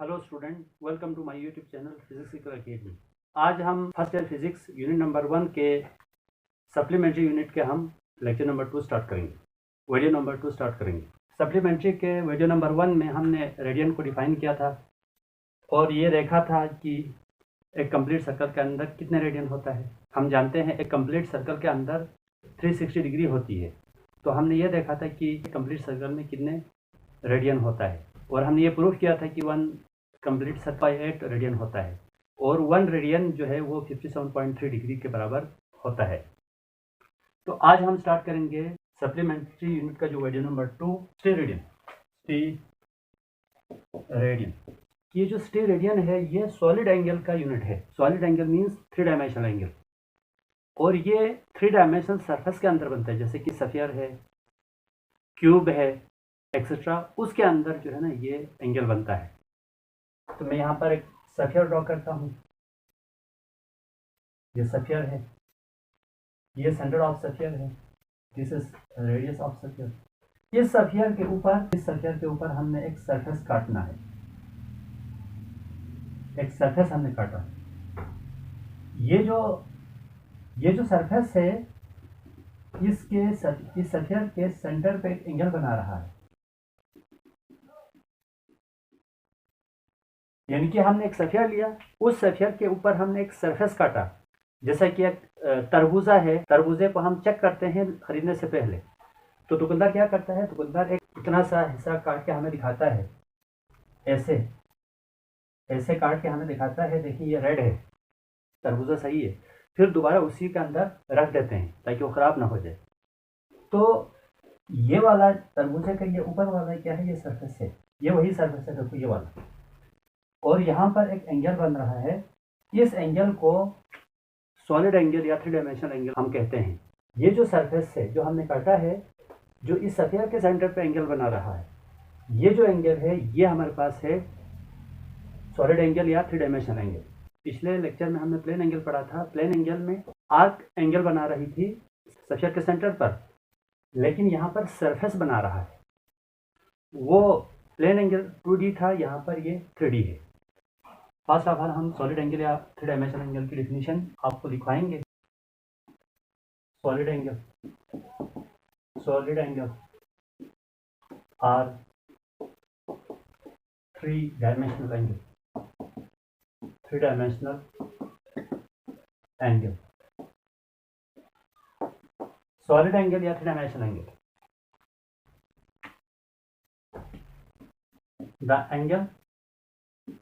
Hello student, welcome to my YouTube channel physics academy. आज हम first year physics unit number 1 के supplementary unit के हम lecture number 2 start करेंगे, video number 2 start करेंगे। Supplementary के वीडियो नंबर 1 में हमने रेडियन को डिफाइन किया था और ये देखा था कि एक कंप्लीट सर्कल के अंदर कितने रेडियन होता है। हम जानते हैं एक कंप्लीट सर्कल के अंदर 360 डिग्री होती है, तो हमने ये देखा था कि कंप्लीट सर्कल में कितने रेडियन होता है और हमने ये प्रूफ किया था कि 1 कंप्लीट सर्कल 8 रेडियन होता है और 1 रेडियन जो है वो 57.3 डिग्री के बराबर होता है। तो आज हम स्टार्ट करेंगे सप्लीमेंट्री यूनिट का जो वीडियो नंबर 2, स्टेरेडियन। ये जो स्टेरेडियन है ये सॉलिड एंगल का यूनिट है। Solid angle means 3 dimensional angle, और ये 3 डायमेंशनल सरफेस के अंदर बनता है, जैसे कि सफियर है, क्यूब है, एक्सेट्रा। उसके अंदर जो है ना ये एंगल बनता है। तो मैं यहाँ पर एक सफियर ड्रॉ करता हूँ। ये सफियर है, ये सेंटर ऑफ सफियर है, this is radius of sphere. इस सफियर के ऊपर हमने एक सरफेस काटना है, एक सरफेस हमने काटा। ये जो सरफेस है इस सफियर के सेंटर पे एक एंगल बना रहा है। यानी कि हमने एक सफियर लिया, उस सफियर के ऊपर हमने एक सरफेस काटा। जैसा कि एक तरबूजा है, तरबूजे को हम चेक करते हैं खरीदने से पहले। तो दुकानदार क्या करता है, दुकानदार एक इतना सा हिस्सा काट के हमें दिखाता है, ऐसे काट के हमें दिखाता है, देखिए ये रेड है, तरबूजा सही है। फिर दोबारा उसी के अंदर रख देते हैं ताकि वो ख़राब ना हो जाए। तो ये वाला तरबूजे का ये ऊपर वाला क्या है, ये सरफेस है, ये वही सरफेस है, देखो ये वाला। और यहाँ पर एक एंगल बन रहा है, इस एंगल को सॉलिड एंगल या 3 डायमेंशनल एंगल हम कहते हैं। ये जो सरफेस है जो हमने काटा है, जो इस सफियर के सेंटर पे एंगल बना रहा है, ये जो एंगल है ये हमारे पास है सॉलिड एंगल या 3 डायमेंशनल एंगल। पिछले लेक्चर में हमने प्लेन एंगल पढ़ा था। प्लेन एंगल में आर्क एंगल बना रही थी सफियर के सेंटर पर, लेकिन यहाँ पर सरफेस बना रहा है। वो प्लेन एंगल 2D था, यहाँ पर ये 3D है। फर्स्ट ऑफ ऑल हम सॉलिड एंगल या 3 डायमेंशनल एंगल की डिफिनीशन आपको लिखवाएंगे। Solid angle or 3 dimensional angle, 3 dimensional angle. Solid angle या 3 dimensional angle, the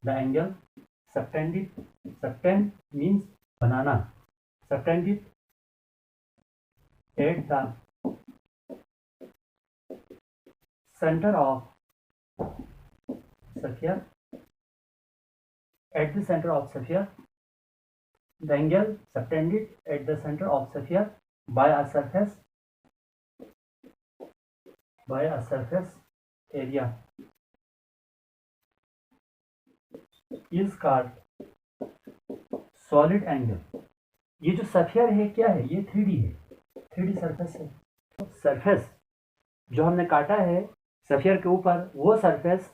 angle subtend means banana, subtended at the center of sphere, at the center of sphere, the angle subtended at the center of sphere by a surface area is called solid angle. ये जो sphere है क्या है, ये 3D है, 3D surface है। Surface जो हमने काटा है सफियर के ऊपर, वो सरफेस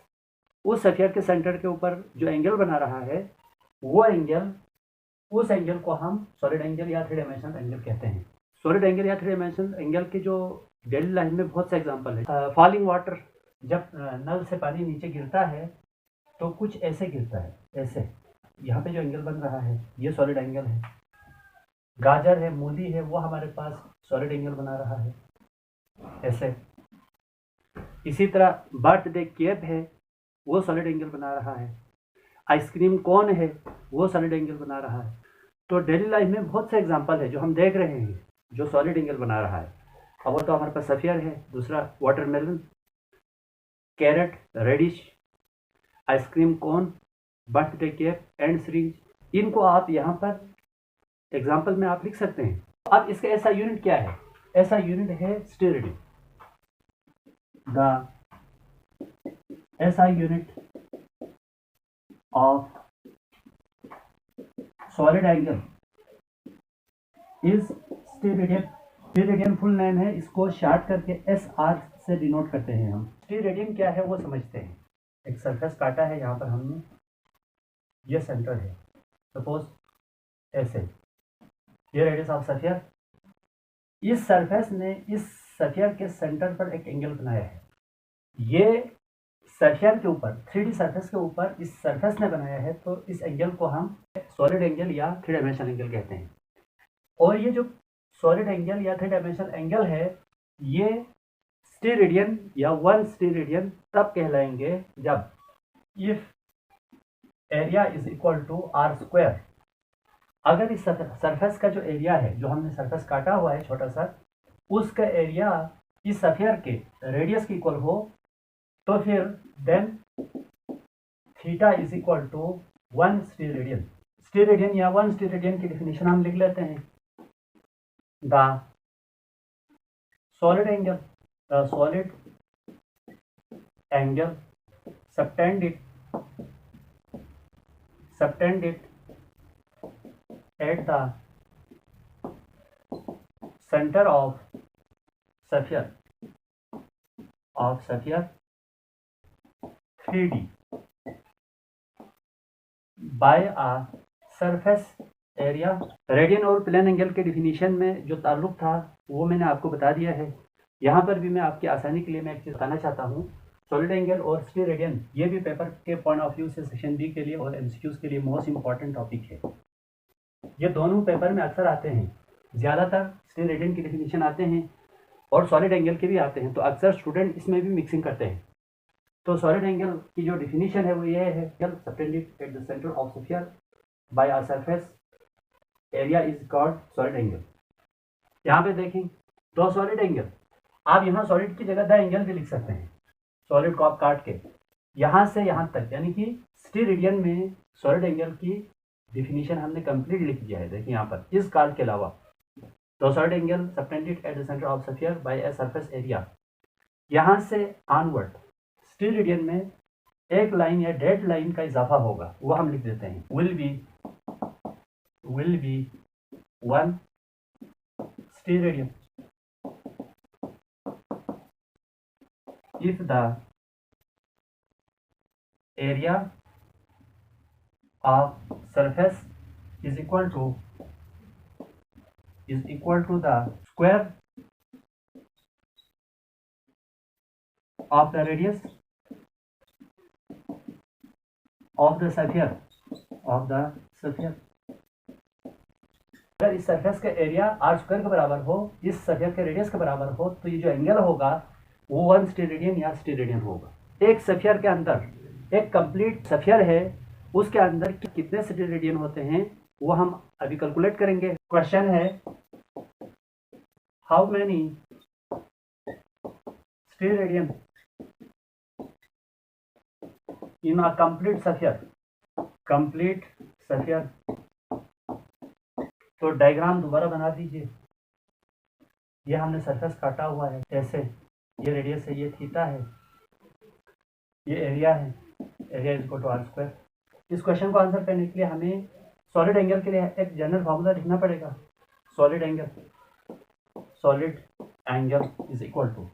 उस सफियर के सेंटर के ऊपर जो एंगल बना रहा है, वो एंगल, उस एंगल को हम सॉलिड एंगल या 3 डायमेंशनल एंगल कहते हैं। सॉलिड एंगल या 3 डायमेंशनल एंगल के जो डेली लाइफ में बहुत से एग्जांपल है। फॉलिंग वाटर, जब नल से पानी नीचे गिरता है तो कुछ ऐसे गिरता है, ऐसे। यहाँ पे जो एंगल बन रहा है ये सॉलिड एंगल है। गाजर है, मूली है, वो हमारे पास सॉलिड एंगल बना रहा है, ऐसे। इसी तरह बर्थडे केक है, वो सॉलिड एंगल बना रहा है। आइसक्रीम कोन है, वो सॉलिड एंगल बना रहा है। तो डेली लाइफ में बहुत से एग्जांपल है जो हम देख रहे हैं जो सॉलिड एंगल बना रहा है। अब वो तो हमारे पास सफियर है, दूसरा watermelon, carrot, radish, ice cream cone, birthday cake and cherries. इनको आप यहाँ पर एग्जाम्पल में आप लिख सकते हैं। अब इसका ऐसा यूनिट क्या है, ऐसा यूनिट है स्टेरेडियन। द ऐसा unit of solid angle is steradian. Steradian full name है, इसको शार्ट करके SR से डिनोट करते हैं हम। स्टेरेडियन क्या है वो समझते हैं। एक सरफेस काटा है यहाँ पर हमने, ये सेंटर है, सपोज ऐसे, ये रेडियस ऑफ सफियर। इस सरफेस ने इस सफियर के सेंटर पर एक एंगल बनाया है। ये सफियर के ऊपर, 3D सरफेस के ऊपर इस सरफेस ने बनाया है, तो इस एंगल को हम सॉलिड एंगल या 3 डायमेंशनल एंगल कहते हैं। और ये जो सॉलिड एंगल या 3 डायमेंशनल एंगल है, ये स्टीरेडियन या 1 स्टीरेडियन तब कहलाएंगे जब if area is equal to R square. अगर इस सरफेस का जो एरिया है, जो हमने सरफेस काटा हुआ है छोटा सा, उसका एरिया इस सफियर के रेडियस के इक्वल हो, तो फिर then theta is equal to 1 steradian. Steradian या 1 स्टीरेडियन की डेफिनेशन हम लिख लेते हैं। The solid angle subtended at the center of sphere 3D by a surface area। Radian और प्लेन एंगल के डिफिनीशन में जो ताल्लुक था वो मैंने आपको बता दिया है। यहाँ पर भी मैं आपकी आसानी के लिए मैं एक चीज़ बताना चाहता हूँ। सॉलिड एंगल और स्टीरेडियन ये भी पेपर के पॉइंट ऑफ व्यू से सेक्शन बी के लिए और एमसीक्यूज के लिए मोस्ट इंपॉर्टेंट टॉपिक है। ये दोनों पेपर में अक्सर आते हैं। ज़्यादातर स्टीरेडियन की डेफिनेशन आते हैं और सॉलिड एंगल के भी आते हैं, तो अक्सर स्टूडेंट इसमें भी मिक्सिंग करते हैं। तो सॉलिड एंगल की जो डिफिनीशन है वो ये है, subtended at the centre of sphere by a surface area is called solid angle. यहाँ पे देखें, दो सॉलिड एंगल, आप यहाँ सॉलिड की जगह द एंगल भी लिख सकते हैं। सॉलिड को आप काट के यहाँ से यहाँ तक, यानी कि स्टीरेडियन में सॉलिड एंगल की डिफिनीशन हमने कंप्लीट लिख दिया है। देखिए यहाँ पर इस कार्ड के अलावा, तो solid angle subtended at the centre of sphere by a surface area, यहाँ से ऑनवर्ड स्टीरेडियन में एक लाइन या डेड लाइन का इजाफा होगा, वो हम लिख देते हैं will be 1 स्टीरेडियन if the area of surface is equal to the square of the radius of the sphere अगर इस सरफेस का एरिया आर स्क्वायर के बराबर हो, इस सफियर के रेडियस के बराबर हो, तो ये जो एंगल होगा वो 1 स्टीरेडियन या स्टीरेडियन होगा। एक सफियर के अंदर, एक कंप्लीट सफियर है, उसके अंदर कितने स्टीरेडियन होते हैं वो हम अभी कैलकुलेट करेंगे। क्वेश्चन है, how many steradian in a complete sphere. तो डायग्राम दोबारा बना दीजिए। ये हमने सरफेस काटा हुआ है ऐसे, ये रेडियस है, ये थीटा है, ये एरिया है, area is equal to R square. इस क्वेश्चन को आंसर करने के लिए हमें सॉलिड एंगल के लिए एक जनरल फार्मूला लिखना पड़ेगा। Solid angle is equal to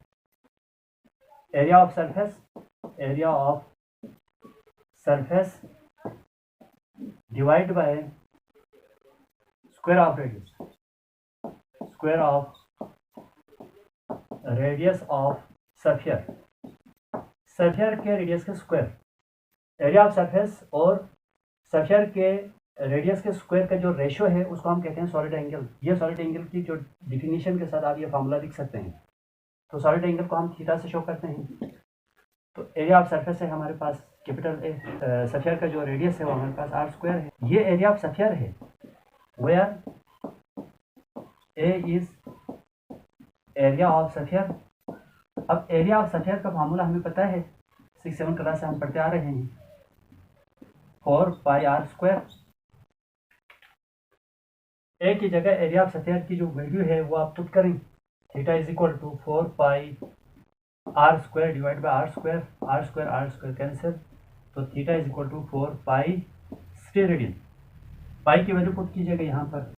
area of surface divide by square of radius of sphere के रेडियस के स्क्वायर। एरिया ऑफ सरफेस और सफियर के रेडियस के स्क्वायर का जो रेशियो है उसको हम कहते हैं सॉलिड एंगल। ये सॉलिड एंगल की जो डिफिनीशन के साथ आप ये फार्मूला लिख सकते हैं। तो सॉलिड एंगल को हम थीटा से शो करते हैं। तो एरिया ऑफ सरफेस है हमारे पास कैपिटल ए, सफियर का जो रेडियस है वो हमारे पास आर स्क्वायर है। ये एरिया ऑफ सफियर है, where A is area of sphere. अब एरिया ऑफ सफियर का फार्मूला हमें पता है, 6-7 क्लास से हम पढ़ते आ रहे हैं, 4 पाई आर स्क्वायर। ए की जगह एरिया ऑफ सफियर की जो वैल्यू है वो आप पुट करें, theta is equal to 4 pi r square divide by r square cancel, तो theta is equal to 4 pi steradian. Pi की वैल्यू पुट कीजिएगा यहाँ पर,